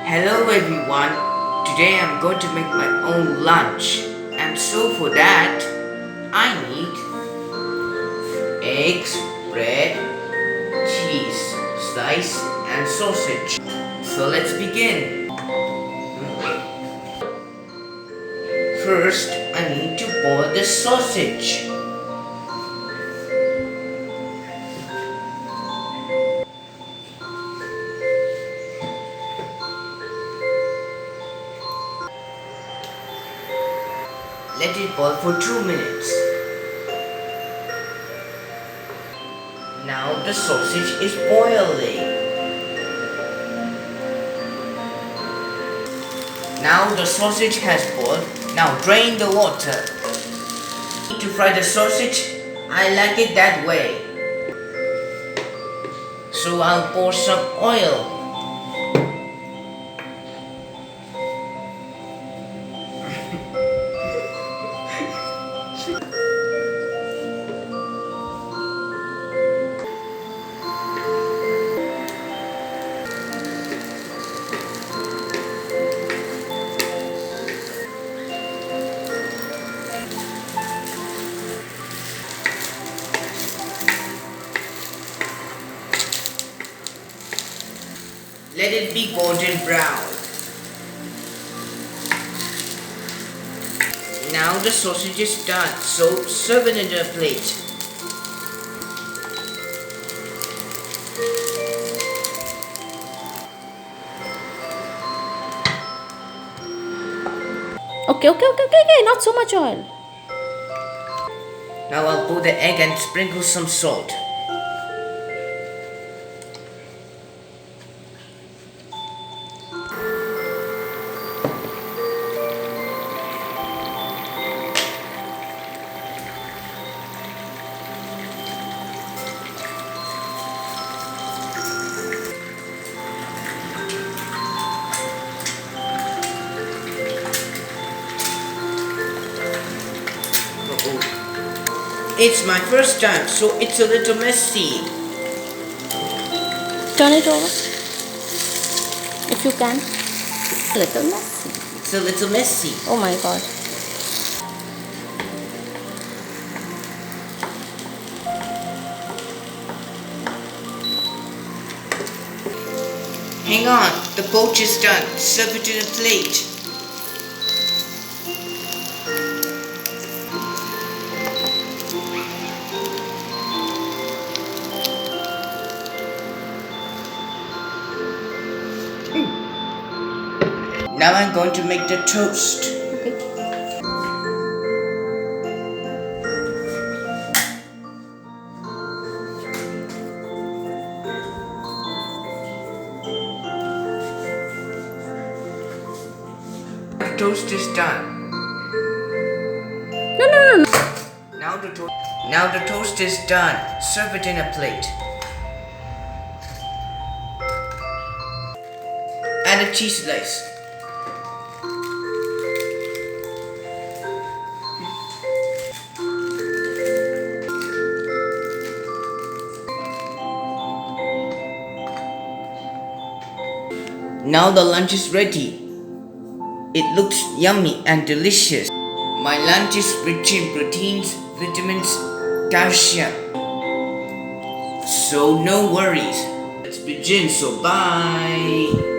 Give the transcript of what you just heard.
Hello everyone. Today I'm going to make my own lunch. And so for that, I need eggs, bread, cheese, slice and sausage. So let's begin. First, I need to boil the sausage. Let it boil for 2 minutes. Now the sausage is boiling. Now the sausage has boiled. Now drain the water. To fry the sausage, I like it that way. So I'll pour some oil. Let it be golden brown. Now the sausage is done, so serve it in a plate. Okay. Not so much oil. Now I'll pour the egg and sprinkle some salt. It's my first time, so it's a little messy. Turn it over. If you can. Little messy. It's a little messy. Oh my god. Hang on, the poach is done. Serve it in a plate. Now I'm going to make the toast. Okay. The toast is done. No. Now the toast is done. Serve it in a plate. Add a cheese slice. Now the lunch is ready. It looks yummy and delicious. My lunch is rich in proteins, vitamins, calcium. So no worries. Let's begin. So bye.